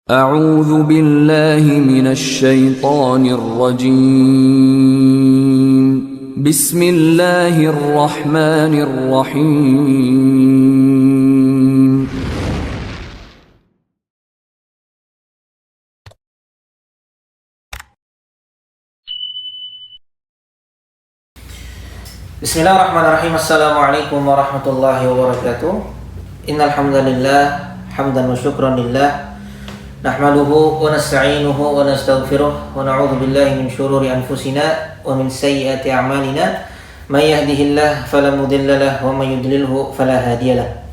أعوذ بالله من الشيطان الرجيم بسم الله الرحمن الرحيم Bismillahirrahmanirrahim. Assalamualaikum warahmatullahi wabarakatuh. Innal hamdalillah hamdan wa syukran lillah nahmaduhu wa nasta'inuhu wa nastaghfiruh wa na'udzu billahi min syururi anfusina wa min sayyiati a'malina may yahdihillahu fala mudilla lahu wa may yudlilhu fala hadiyalah.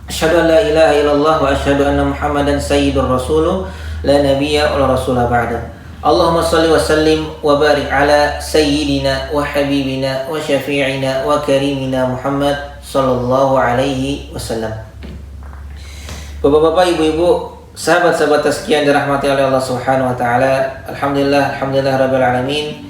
Asyhadu an la ilaha illallah wa asyhadu anna Muhammadan sayyidur rasul la nabiyya wa la rasula ba'da. Allahumma salli wa sallim wa barik ala sayyidina wa habibina wa syafi'ina wa karimina Muhammad sallallahu alaihi wasallam. Bapak-bapak, ibu-ibu, sahabat-sahabat tazkiyah yang dirahmati oleh Allah Subhanahu wa taala. Alhamdulillah rabbil alamin.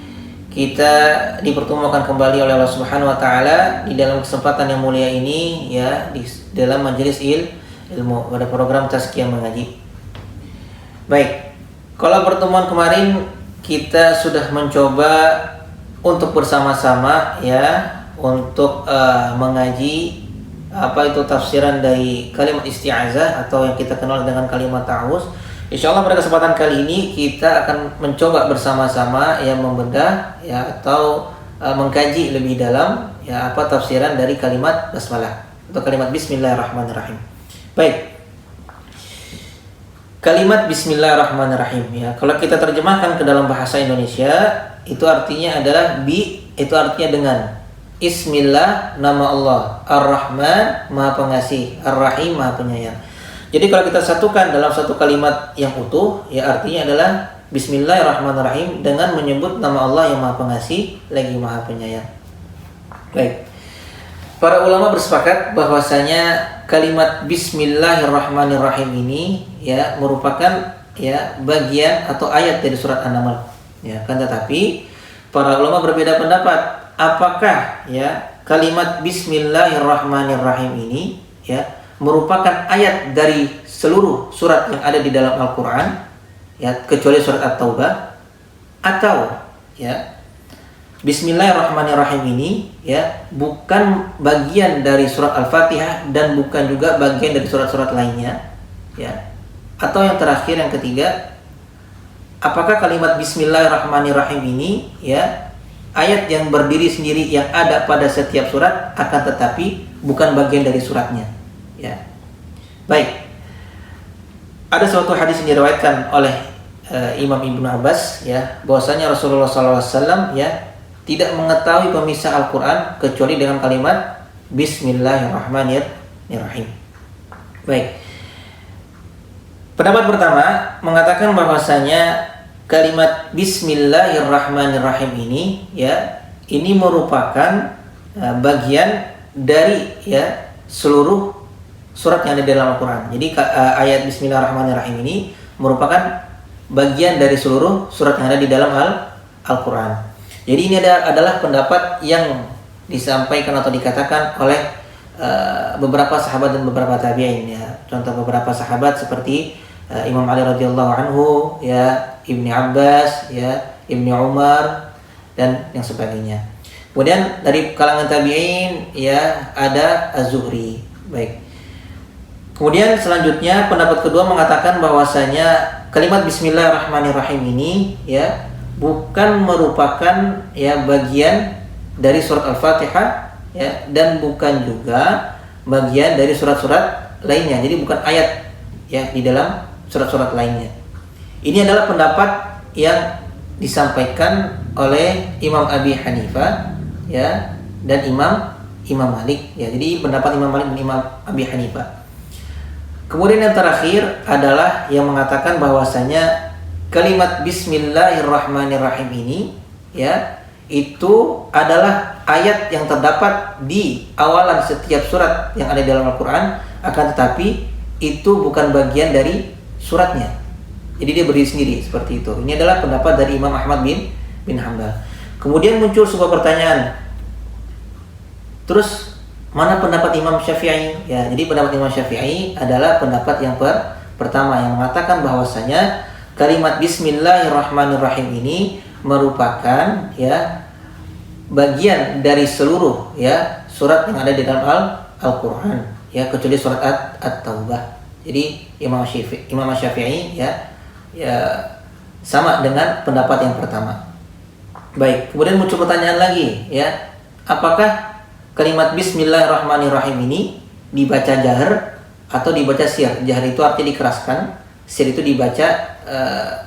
Kita dipertemukan kembali oleh Allah Subhanahu wa taala di dalam kesempatan yang mulia ini, ya, di dalam majelis ilmu pada program tazkiyah mengaji. Baik. Kalau pertemuan kemarin kita sudah mencoba untuk bersama-sama, ya, untuk mengaji apa itu tafsiran dari kalimat isti'azah atau yang kita kenal dengan kalimat ta'awuz. Insyaallah pada kesempatan kali ini kita akan mencoba bersama-sama yang membedah, ya, atau mengkaji lebih dalam, ya, apa tafsiran dari kalimat basmalah atau kalimat bismillahirrahmanirrahim. Baik. Kalimat bismillahirrahmanirrahim, ya, kalau kita terjemahkan ke dalam bahasa Indonesia, itu artinya adalah itu artinya dengan. Bismillah, nama Allah. Ar-Rahman, Maha Pengasih. Ar-Rahim, Maha Penyayang. Jadi kalau kita satukan dalam satu kalimat yang utuh, ya, artinya adalah bismillahirrahmanirrahim dengan menyebut nama Allah yang Maha Pengasih lagi Maha Penyayang. Baik. Para ulama bersepakat bahwasanya kalimat bismillahirrahmanirrahim ini, ya, merupakan, ya, bagian atau ayat dari surat An-Naml, ya, kan, tetapi para ulama berbeda pendapat apakah, ya, kalimat bismillahirrahmanirrahim ini, ya, merupakan ayat dari seluruh surat yang ada di dalam Al-Qur'an, ya, kecuali surat At-Taubah, atau, ya, bismillahirrahmanirrahim ini, ya, bukan bagian dari surat Al-Fatihah dan bukan juga bagian dari surat-surat lainnya, ya. Atau yang terakhir, yang ketiga, apakah kalimat bismillahirrahmanirrahim ini, ya, ayat yang berdiri sendiri yang ada pada setiap surat, akan tetapi bukan bagian dari suratnya, ya. Baik. Ada suatu hadis yang diriwayatkan oleh Imam Ibnu Abbas, ya, bahwasanya Rasulullah SAW, ya, tidak mengetahui pemisah Al-Quran kecuali dengan kalimat bismillahirrahmanirrahim. Baik. Pendapat pertama mengatakan bahwasanya kalimat bismillahirrahmanirrahim ini, ya, ini merupakan bagian dari, ya, seluruh surat yang ada di dalam Al-Quran. Jadi ayat bismillahirrahmanirrahim ini merupakan bagian dari seluruh surat yang ada di dalam Al-Quran. Jadi ini adalah pendapat yang disampaikan atau dikatakan oleh beberapa sahabat dan beberapa tabi'in, ya. Contoh beberapa sahabat seperti Imam Ali radhiyallahu anhu, ya, Ibni Abbas, ya, Ibni Umar, dan yang sebagainya. Kemudian dari kalangan tabi'in, ya, ada Az-Zuhri. Baik. Kemudian selanjutnya pendapat kedua mengatakan bahwasanya kalimat bismillahirrahmanirrahim ini, ya, bukan merupakan, ya, bagian dari surat Al-Fatihah, ya, dan bukan juga bagian dari surat-surat lainnya. Jadi bukan ayat, ya, di dalam surat-surat lainnya. Ini adalah pendapat yang disampaikan oleh Imam Abi Hanifah, ya, dan Imam Malik, ya. Jadi pendapat Imam Malik dan Imam Abi Hanifah. Kemudian yang terakhir adalah yang mengatakan bahwasanya kalimat bismillahirrahmanirrahim ini, ya, itu adalah ayat yang terdapat di awalan setiap surat yang ada di dalam Al-Quran, akan tetapi itu bukan bagian dari suratnya. Jadi dia berdiri sendiri seperti itu. Ini adalah pendapat dari Imam Ahmad bin Hanbal. Kemudian muncul sebuah pertanyaan. Terus mana pendapat Imam Syafi'i? Ya, jadi pendapat Imam Syafi'i adalah pendapat yang pertama yang mengatakan bahwasanya kalimat Bismillahirrahmanirrahim ini merupakan ya bagian dari seluruh ya surat yang ada di dalam Al-Qur'an ya, kecuali surat At-Taubah. Jadi Imam Syafi'i ya sama dengan pendapat yang pertama. Baik, kemudian muncul pertanyaan lagi ya, apakah kalimat Bismillahirrahmanirrahim ini dibaca jahar atau dibaca sir? Jahar itu artinya dikeraskan, sir itu dibaca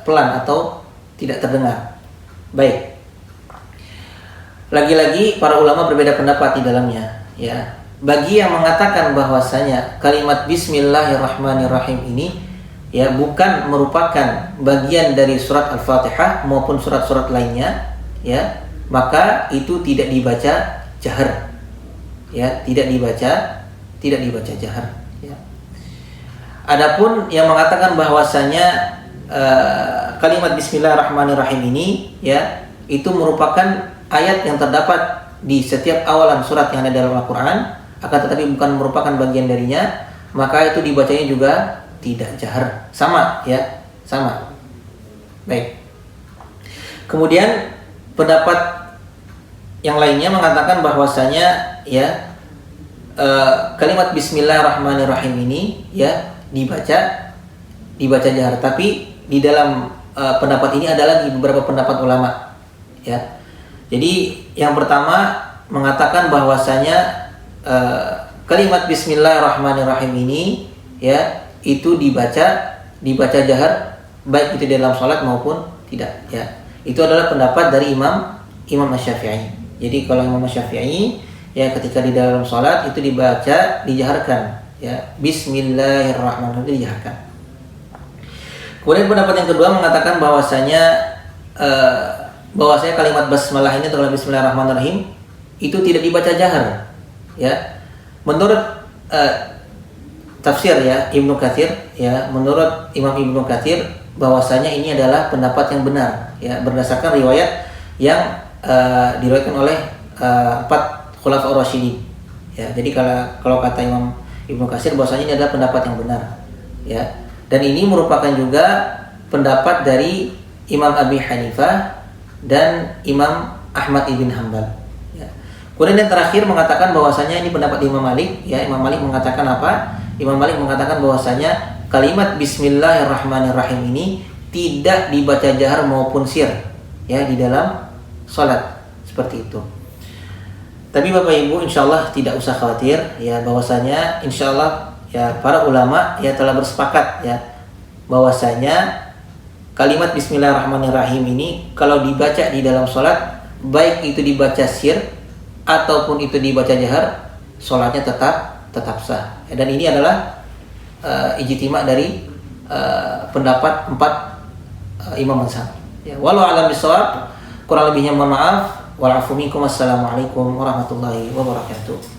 pelan atau tidak terdengar. Baik. Lagi-lagi para ulama berbeda pendapat di dalamnya ya. Bagi yang mengatakan bahwasanya kalimat Bismillahirrahmanirrahim ini ya bukan merupakan bagian dari surat Al-Fatihah maupun surat-surat lainnya ya, maka itu tidak dibaca jahar ya, tidak dibaca jahar ya. Adapun yang mengatakan bahwasanya kalimat Bismillahirrahmanirrahim ini ya itu merupakan ayat yang terdapat di setiap awalan surat yang ada dalam Al-Quran, akan tetapi bukan merupakan bagian darinya, maka itu dibacanya juga tidak jahar, sama ya, sama. Baik. Kemudian pendapat yang lainnya mengatakan bahwasanya ya kalimat Bismillahirrahmanirrahim ini ya dibaca jahar, tapi di dalam pendapat ini ada lagi beberapa pendapat ulama ya. Jadi yang pertama mengatakan bahwasanya kalimat Bismillahirrahmanirrahim ini ya itu dibaca jahar, baik itu dalam sholat maupun tidak ya. Itu adalah pendapat dari Imam Syafi'i. Jadi kalau Imam Syafi'i ya ketika di dalam sholat itu dijaharkan ya, Bismillahirrahmanirrahim dijaharkan. Kemudian pendapat yang kedua mengatakan bahwasanya kalimat basmalah ini atau Bismillahirrahmanirrahim itu tidak dibaca jahar ya. Menurut tafsir ya Ibnu Katsir ya, menurut Imam Ibnu Katsir bahwasanya ini adalah pendapat yang benar ya, berdasarkan riwayat yang diriwayatkan oleh 4 Khulafaur Rasyidin ya. Jadi kalau kata Imam Ibnu Katsir bahwasanya ini adalah pendapat yang benar ya, dan ini merupakan juga pendapat dari Imam Abi Hanifah dan Imam Ahmad ibn Hanbal ya. Kemudian yang terakhir mengatakan bahwasanya ini pendapat Imam Malik ya. Imam Malik mengatakan apa? Imam Malik mengatakan bahwasanya kalimat Bismillahirrahmanirrahim ini tidak dibaca jahar maupun sir ya di dalam salat, seperti itu. Tapi Bapak Ibu insyaallah tidak usah khawatir ya, bahwasanya insyaallah ya para ulama ya telah bersepakat ya bahwasanya kalimat Bismillahirrahmanirrahim ini kalau dibaca di dalam sholat, baik itu dibaca sir ataupun itu dibaca jahar, sholatnya tetap sah. Dan ini adalah ijtima dari pendapat 4 imam mazhab. Ya, walau alam bisawab, kurang lebihnya mohon maaf. Wal afu minkum. Wassalamualaikum warahmatullahi wabarakatuh.